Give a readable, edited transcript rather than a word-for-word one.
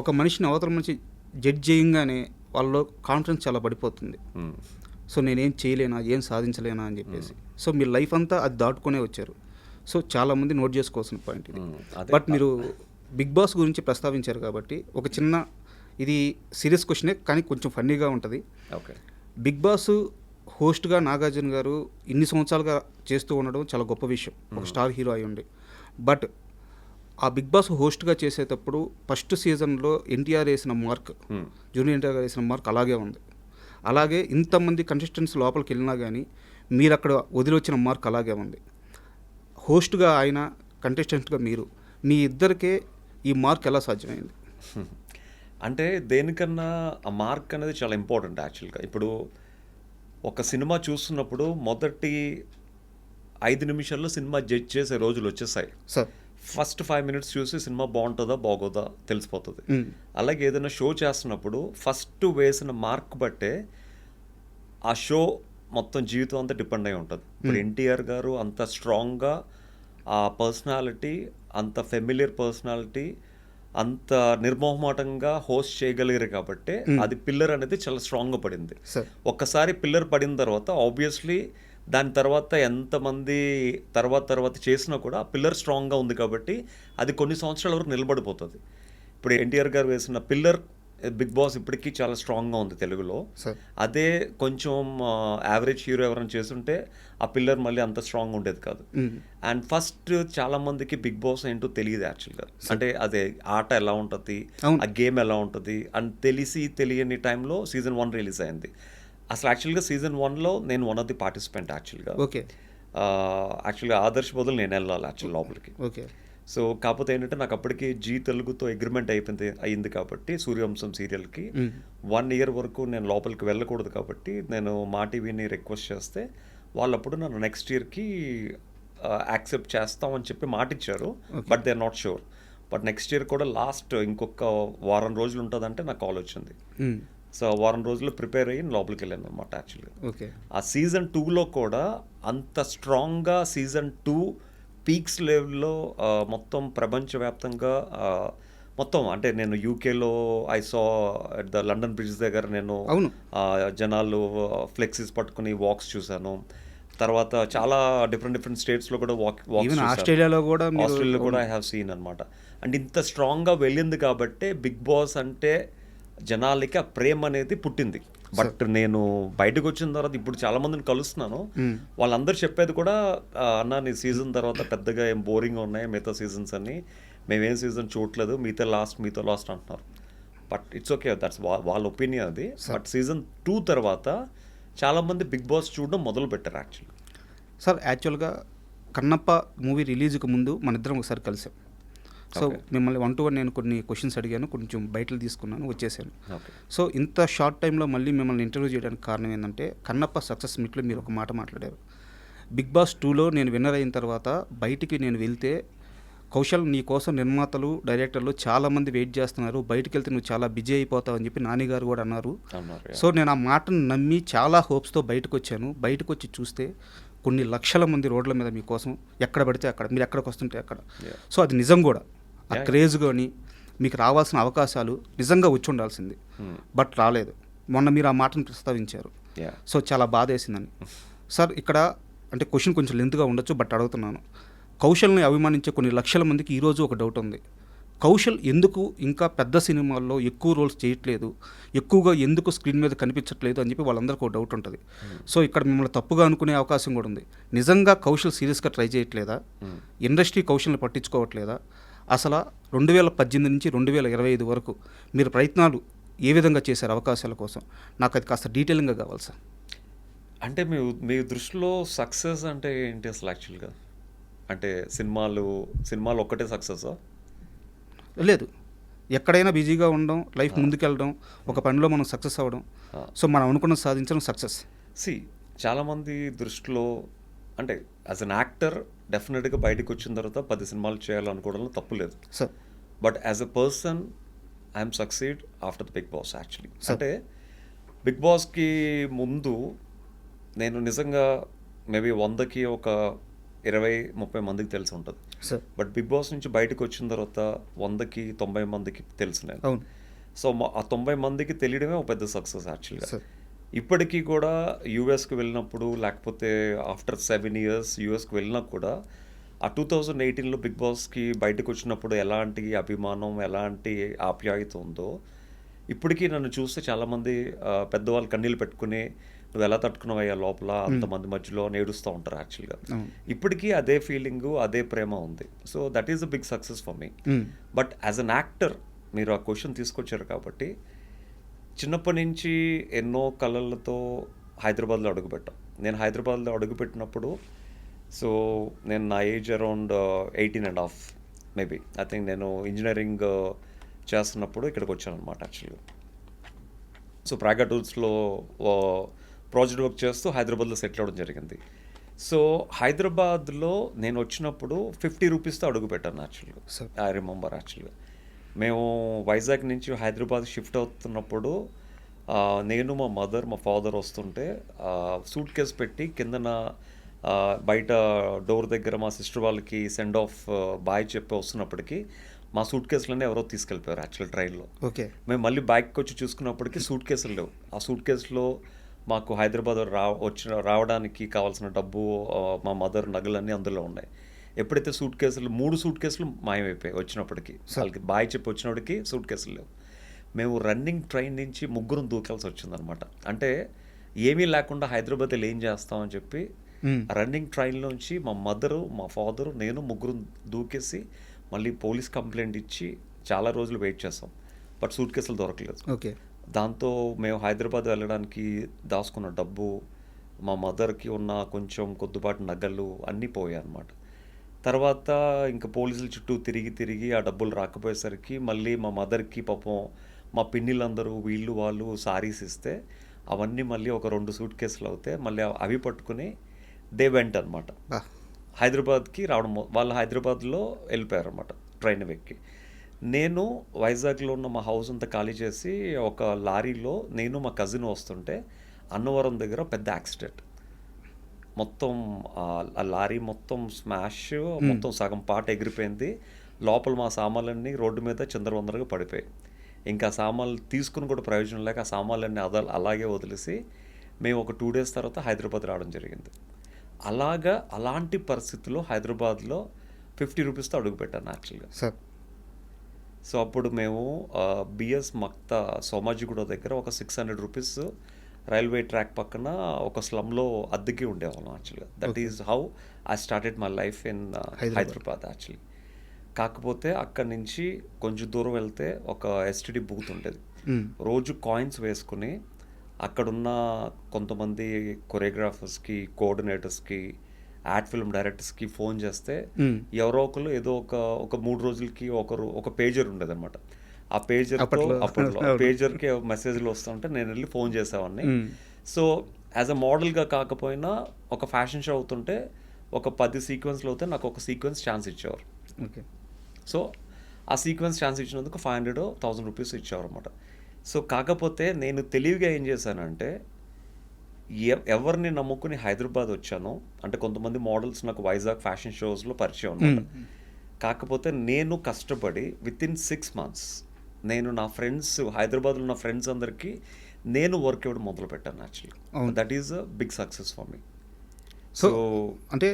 ఒక మనిషిని అవతల మనిషి జడ్జ్ చేయంగానే వాళ్ళలో కాన్ఫిడెన్స్ చాలా పడిపోతుంది. సో నేనేం చేయలేనా, ఏం సాధించలేనా అని చెప్పేసి. సో మీ లైఫ్ అంతా అది దాటుకునే వచ్చారు. సో చాలామంది నోట్ చేసుకోవాల్సిన పాయింట్ ఇది. బట్ మీరు బిగ్ బాస్ గురించి ప్రస్తావించారు కాబట్టి ఒక చిన్న, ఇది సీరియస్ క్వశ్చనే కానీ కొంచెం ఫన్నీగా ఉంటుంది. ఓకే. బిగ్ బాస్ హోస్ట్గా నాగార్జున గారు ఇన్ని సంవత్సరాలుగా చేస్తూ ఉండడం చాలా గొప్ప విషయం, ఒక స్టార్ హీరో అయి ఉండి. బట్ ఆ బిగ్ బాస్ హోస్ట్గా చేసేటప్పుడు ఫస్ట్ సీజన్లో ఎన్టీఆర్ వేసిన మార్క్, జూనియర్ ఎన్టీఆర్ వేసిన మార్క్ అలాగే ఉంది. అలాగే ఇంతమంది కంటెస్టెంట్స్ లోపలికి వెళ్ళినా కానీ మీరు అక్కడ వదిలి వచ్చిన మార్క్ అలాగే ఉంది. హోస్ట్గా ఆయన, కంటెస్టెంట్గా మీరు, మీ ఇద్దరికే ఈ మార్క్ ఎలా సాధ్యమైంది? అంటే దేనికన్నా ఆ మార్క్ అనేది చాలా ఇంపార్టెంట్ యాక్చువల్గా. ఇప్పుడు ఒక సినిమా చూస్తున్నప్పుడు మొదటి 5 నిమిషాల్లో సినిమా జడ్జ్ చేసే రోజులు వచ్చేసాయి. సార్ ఫస్ట్ 5 మినిట్స్ చూసి సినిమా బాగుంటుందా బాగోదా తెలిసిపోతుంది. అలాగే ఏదైనా షో చేస్తున్నప్పుడు ఫస్ట్ వేసిన మార్క్ బట్టే ఆ షో మొత్తం జీవితం అంతా డిపెండ్ అయి ఉంటుంది. ఇప్పుడు ఎన్టీఆర్ గారు అంత స్ట్రాంగ్గా ఆ పర్సనాలిటీ, అంత ఫెమిలియర్ పర్సనాలిటీ, అంత నిర్మోహమాటంగా హోస్ట్ చేయగలిగారు కాబట్టి అది పిల్లర్ అనేది చాలా స్ట్రాంగ్గా పడింది. ఒక్కసారి పిల్లర్ పడిన తర్వాత ఆబ్వియస్లీ దాని తర్వాత ఎంతమంది తర్వాత చేసినా కూడా పిల్లర్ స్ట్రాంగ్గా ఉంది కాబట్టి అది కొన్ని సంవత్సరాల వరకు నిలబడిపోతుంది. ఇప్పుడు ఎన్టీఆర్ గారు వేసిన పిల్లర్ బిగ్ బాస్ ఇప్పటికీ చాలా స్ట్రాంగ్గా ఉంది తెలుగులో. అదే కొంచెం యావరేజ్ హీరో ఎవరైనా చేస్తుంటే ఆ పిల్లర్ మళ్ళీ అంత స్ట్రాంగ్ ఉండేది కాదు. అండ్ ఫస్ట్ చాలా మందికి బిగ్ బాస్ ఏంటో తెలియదు యాక్చువల్గా. అంటే అదే ఆట ఎలా ఉంటుంది, ఆ గేమ్ ఎలా ఉంటుంది అని తెలియని టైంలో సీజన్ 1 రిలీజ్ అయింది. అసలు యాక్చువల్గా సీజన్ 1లో నేను వన్ ఆఫ్ ది పార్టిసిపెంట్ యాక్చువల్గా. యాక్చువల్గా ఆదర్శ్ బదులు నేను వెళ్ళాలి యాక్చువల్ లోపలికి. సో కాకపోతే ఏంటంటే నాకు అప్పటికి జీ తెలుగుతో అగ్రిమెంట్ అయింది కాబట్టి సూర్యవంశం సీరియల్కి 1 ఇయర్ వరకు నేను లోపలికి వెళ్ళకూడదు కాబట్టి నేను మా టీవీని రిక్వెస్ట్ చేస్తే వాళ్ళప్పుడు నన్ను నెక్స్ట్ ఇయర్కి యాక్సెప్ట్ చేస్తామని చెప్పి మాట ఇచ్చారు. But they are not sure. But next year కూడా లాస్ట్ ఇంకొక వారం రోజులు ఉంటుందంటే నాకు కాల్ వచ్చింది. సో వారం రోజులు ప్రిపేర్ అయ్యి లోపలికి వెళ్ళాను అనమాట యాక్చువల్గా. ఆ సీజన్ 2లో కూడా అంత స్ట్రాంగ్గా సీజన్ 2 పీక్స్ లెవెల్లో మొత్తం ప్రపంచవ్యాప్తంగా మొత్తం అంటే నేను యూకేలో I saw at the London bridge దగ్గర నేను జనాలు ఫ్లెక్సీస్ పట్టుకుని వాక్స్ చూశాను. తర్వాత చాలా డిఫరెంట్ స్టేట్స్లో కూడా ఆస్ట్రేలియాలో కూడా ఐ హ్యావ్ సీన్ అనమాట. అండ్ ఇంత స్ట్రాంగ్గా వెళ్ళింది కాబట్టి బిగ్ బాస్ అంటే జనాలకి ఆ ప్రేమ అనేది పుట్టింది. బట్ నేను బయటకు వచ్చిన తర్వాత ఇప్పుడు చాలా మందిని కలుస్తున్నాను, వాళ్ళందరూ చెప్పేది కూడా అన్న నీ సీజన్ తర్వాత పెద్దగా ఏం బోరింగ్గా ఉన్నాయి మిగతా సీజన్స్ అన్ని, మేమేం సీజన్ చూడలేదు, మీతో లాస్ట్ అంటున్నారు. బట్ ఇట్స్ ఓకే, దట్స్ వాళ్ళ ఒపీనియన్ అది. బట్ సీజన్ 2 తర్వాత చాలామంది బిగ్ బాస్ చూడడం మొదలు పెట్టారు యాక్చువల్గా. సార్ యాక్చువల్గా కన్నప్ప మూవీ రిలీజ్కి ముందు మన ఇద్దరం ఒకసారి కలిసాం. సో మిమ్మల్ని 1-to-1 నేను కొన్ని క్వశ్చన్స్ అడిగాను, కొంచెం బయటలు తీసుకున్నాను, వచ్చేసాను. సో ఇంత షార్ట్ టైంలో మళ్ళీ మిమ్మల్ని ఇంటర్వ్యూ చేయడానికి కారణం ఏంటంటే కన్నప్ప సక్సెస్ మీట్లో మీరు ఒక మాట మాట్లాడారు. బిగ్ బాస్ 2లో నేను విన్నర్ అయిన తర్వాత బయటికి నేను వెళ్తే కౌశల్ నీ కోసం నిర్మాతలు, డైరెక్టర్లు చాలామంది వెయిట్ చేస్తున్నారు, బయటికి వెళ్తే నువ్వు చాలా బిజీ అయిపోతావు అని చెప్పి నాని గారు కూడా అన్నారు. సో నేను ఆ మాటను నమ్మి చాలా హోప్స్తో బయటకు వచ్చాను. బయటకు వచ్చి చూస్తే కొన్ని లక్షల మంది రోడ్ల మీద మీకోసం ఎక్కడ పడితే అక్కడ, మీరు ఎక్కడికి వస్తుంటే అక్కడ. సో అది నిజం కూడా, ఆ క్రేజ్ కానీ మీకు రావాల్సిన అవకాశాలు నిజంగా వచ్చి ఉండాల్సింది, బట్ రాలేదు. మొన్న మీరు ఆ మాటను ప్రస్తావించారు. సో చాలా బాధ వేసిందని. సార్ ఇక్కడ అంటే క్వశ్చన్ కొంచెం లెంత్గా ఉండొచ్చు, బట్ అడుగుతున్నాను. కౌశల్ని అభిమానించే కొన్ని లక్షల మందికి ఈరోజు ఒక డౌట్ ఉంది, కౌశల్ ఎందుకు ఇంకా పెద్ద సినిమాల్లో ఎక్కువ రోల్స్ చేయట్లేదు, ఎక్కువగా ఎందుకు స్క్రీన్ మీద కనిపించట్లేదు అని చెప్పి వాళ్ళందరికీ ఒక డౌట్ ఉంటుంది. సో ఇక్కడ మిమ్మల్ని తప్పుగా అనుకునే అవకాశం కూడా ఉంది. నిజంగా కౌశల్ సీరియస్గా ట్రై చేయట్లేదా, ఇండస్ట్రీ కౌశల్ని పట్టించుకోవట్లేదా, అసలు 2018 నుంచి 2025 వరకు మీరు ప్రయత్నాలు ఏ విధంగా చేశారు అవకాశాల కోసం? నాకు అది కాస్త డీటెయిలింగ్గా కావాలి సార్. అంటే మీ దృష్టిలో సక్సెస్ అంటే ఏంటి అసలు యాక్చువల్గా? అంటే సినిమాలు ఒక్కటే సక్సెసా? లేదు, ఎక్కడైనా బిజీగా ఉండడం, లైఫ్ ముందుకెళ్ళడం, ఒక పనిలో మనం సక్సెస్ అవ్వడం, సో మనం అనుకున్న సాధించడం సక్సెస్. చాలామంది దృష్టిలో అంటే యాజ్ అన్ యాక్టర్ డెఫినెట్గా బయటకు వచ్చిన తర్వాత 10 సినిమాలు చేయాలనుకోవడంలో తప్పు లేదు sir. But as a person I'm succeed after the big boss actually. అంటే బిగ్ బాస్కి ముందు నేను నిజంగా మేబీ 100కి ఒక 20-30 మందికి తెలిసి ఉంటుంది. సార్ బట్ బిగ్ బాస్ నుంచి బయటకు వచ్చిన తర్వాత 100కి 90 మందికి తెలుసు నేను. అవును సో ఆ 90 మందికి తెలియడమే ఒక పెద్ద సక్సెస్ యాక్చువల్గా. సార్ ఇప్పటికీ కూడా యూఎస్కి వెళ్ళినప్పుడు లేకపోతే ఆఫ్టర్ 7 years యూఎస్కి వెళ్ళినా కూడా ఆ 2018లో బిగ్ బాస్కి బయటకు వచ్చినప్పుడు ఎలాంటి అభిమానం ఎలాంటి ఆప్యాయత ఉందో ఇప్పటికీ నన్ను చూస్తే చాలామంది పెద్దవాళ్ళు కన్నీళ్ళు పెట్టుకుని నువ్వు ఎలా తట్టుకున్నావయ్యా లోపల అంతమంది మధ్యలో నేడుస్తూ ఉంటారు యాక్చువల్గా. అవును ఇప్పటికీ అదే ఫీలింగు అదే ప్రేమ ఉంది. So that is a big success for me. But as an actor మీరు ఆ క్వశ్చన్ తీసుకొచ్చారు కాబట్టి చిన్నప్పటి నుంచి ఎన్నో కళలతో హైదరాబాద్లో అడుగుపెట్టాం. నేను హైదరాబాద్లో అడుగుపెట్టినప్పుడు సో నేను నా age around 18.5 maybe. I think నేను ఇంజనీరింగ్ చేస్తున్నప్పుడు ఇక్కడికి వచ్చాను అనమాట యాక్చువల్గా. సో ప్రాగా టూల్స్లో ప్రాజెక్ట్ వర్క్ చేస్తూ హైదరాబాద్లో సెటిల్ అవ్వడం జరిగింది. సో హైదరాబాద్లో నేను వచ్చినప్పుడు 50 రూపీస్తో అడుగు పెట్టాను యాక్చువల్గా. సార్ ఐ రిమెంబర్ యాక్చువల్గా. మేము వైజాగ్ నుంచి హైదరాబాద్ షిఫ్ట్ అవుతున్నప్పుడు నేను మా మదర్ మా ఫాదర్ వస్తుంటే సూట్ కేస్ పెట్టి కిందన బయట డోర్ దగ్గర మా సిస్టర్ వాళ్ళకి సెండ్ ఆఫ్ బాయ్ చెప్పి వస్తున్నప్పటికీ మా సూట్ కేసులన్నీ ఎవరో తీసుకెళ్ళిపోయారు యాక్చువల్ ట్రైన్లో. ఓకే మేము మళ్ళీ బ్యాగ్కి వచ్చి చూసుకున్నప్పటికీ సూట్ కేసులు లేవు. ఆ సూట్ కేసులో మాకు హైదరాబాద్ రావడానికి కావాల్సిన డబ్బు మా మదర్ నగలన్నీ అందులో ఉన్నాయి. ఎప్పుడైతే సూట్ కేసులు 3 సూట్ కేసులు మాయమైపోయాయి వచ్చినప్పటికీ. వాళ్ళకి బాయ్ చెప్పి వచ్చినప్పటికీ సూట్ కేసులు లేవు. మేము రన్నింగ్ ట్రైన్ నుంచి ముగ్గురం దూకాల్సి వచ్చిందనమాట. అంటే ఏమీ లేకుండా హైదరాబాద్ వెళ్ళి ఏం చేస్తామని చెప్పి రన్నింగ్ ట్రైన్లోంచి మా మదరు మా ఫాదరు నేను ముగ్గురు దూకేసి మళ్ళీ పోలీస్ కంప్లైంట్ ఇచ్చి చాలా రోజులు వెయిట్ చేస్తాం. బట్ సూట్ కేసులు దొరకలేదు. ఓకే దాంతో మేము హైదరాబాద్ వెళ్ళడానికి దాచుకున్న డబ్బు మా మదర్కి ఉన్న కొంచెం కొద్దిపాటి నగలు అన్నీ పోయాయి అన్నమాట. తర్వాత ఇంకా పోలీసుల చుట్టూ తిరిగి ఆ డబ్బులు రాకపోయేసరికి మళ్ళీ మా మదర్కి పాపం మా పిన్నిలందరూ వీళ్ళు వాళ్ళు సారీస్ ఇస్తే అవన్నీ మళ్ళీ ఒక 2 సూట్ కేసులు అవుతాయి. మళ్ళీ అవి పట్టుకుని దే వెంట్ అనమాట హైదరాబాద్కి రావడం. వాళ్ళు హైదరాబాద్లో వెళ్ళిపోయారు అనమాట ట్రైన్ ఎక్కి. నేను వైజాగ్లో ఉన్న మా హౌస్ అంతా ఖాళీ చేసి ఒక లారీలో నేను మా కజిన్ వస్తుంటే అన్నవరం దగ్గర పెద్ద యాక్సిడెంట్. మొత్తం ఆ లారీ మొత్తం స్మాష్ మొత్తం సగం పాట ఎగిరిపోయింది. లోపల మా సామాన్లన్నీ రోడ్డు మీద చిందరవందరగా పడిపోయాయి. ఇంకా సామాన్లు తీసుకుని కూడా ప్రయోజనం లేక ఆ సామాన్లన్నీ అలాగే వదిలేసి మేము ఒక 2 days తర్వాత హైదరాబాద్ రావడం జరిగింది. అలాంటి పరిస్థితుల్లో హైదరాబాద్లో 50 రూపీస్తో అడుగుపెట్టాను యాక్చువల్గా. సార్ సో అప్పుడు మేము బిఎస్ మక్తా సోమాజిగూడ దగ్గర ఒక 600 రూపీస్ రైల్వే ట్రాక్ పక్కన ఒక స్లమ్లో అద్దెకి ఉండేవాళ్ళం యాక్చువల్గా. That is how I started my life in Hyderabad actually. కాకపోతే అక్కడి నుంచి కొంచెం దూరం వెళ్తే ఒక ఎస్టీడీ బూత్ ఉండేది. రోజు కాయిన్స్ వేసుకుని అక్కడున్న కొంతమంది కొరియోగ్రాఫర్స్కి కోఆర్డినేటర్స్కి యాడ్ ఫిల్మ్ డైరెక్టర్స్కి ఫోన్ చేస్తే ఎవరో ఒకరు ఏదో ఒక 3 రోజులకి ఒక పేజర్ ఉండేది అనమాట. ఆ అప్పట్లో పేజర్కి మెసేజ్లు వస్తుంటే నేను వెళ్ళి ఫోన్ చేసేవాడిని. సో యాజ్ అ మోడల్గా కాకపోయినా ఒక ఫ్యాషన్ షో అవుతుంటే ఒక 10 సీక్వెన్స్లు అవుతే నాకు ఒక సీక్వెన్స్ ఛాన్స్ ఇచ్చేవారు. ఓకే సో ఆ సీక్వెన్స్ ఛాన్స్ ఇచ్చినందుకు 500-1000 రూపీస్ ఇచ్చేవారు అనమాట. సో కాకపోతే నేను తెలివిగా ఏం చేశానంటే ఎవరిని నమ్ముకుని హైదరాబాద్ వచ్చానో అంటే కొంతమంది మోడల్స్ నాకు వైజాగ్ ఫ్యాషన్ షోస్లో పరిచయం అనమాట. కాకపోతే నేను కష్టపడి వితిన్ 6 months నేను నా ఫ్రెండ్స్ హైదరాబాద్లో ఉన్న ఫ్రెండ్స్ అందరికీ నేను వర్క్ ఇవ్వడం మొదలు పెట్టాను actually. That is a big success for me. So అంటే